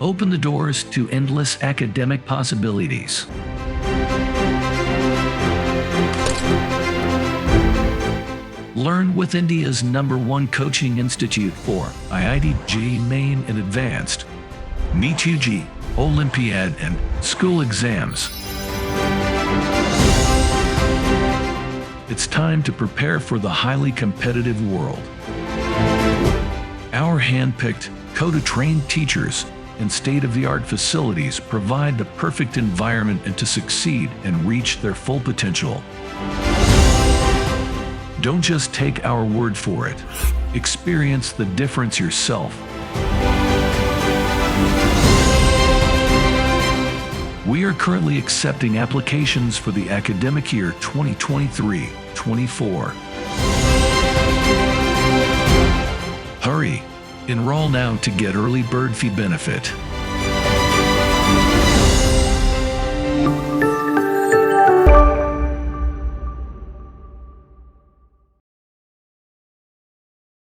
open the doors to endless academic possibilities. Learn with India's #1 coaching institute for IIT JEE Main and Advanced, NEET UG, Olympiad and school exams. It's time to prepare for the highly competitive world. Our hand-picked, COTA-trained teachers and state-of-the-art facilities provide the perfect environment and to succeed and reach their full potential. Don't just take our word for it. Experience the difference yourself. We are currently accepting applications for the academic year 2023-24. Hurry! Enroll now to get early bird fee benefit.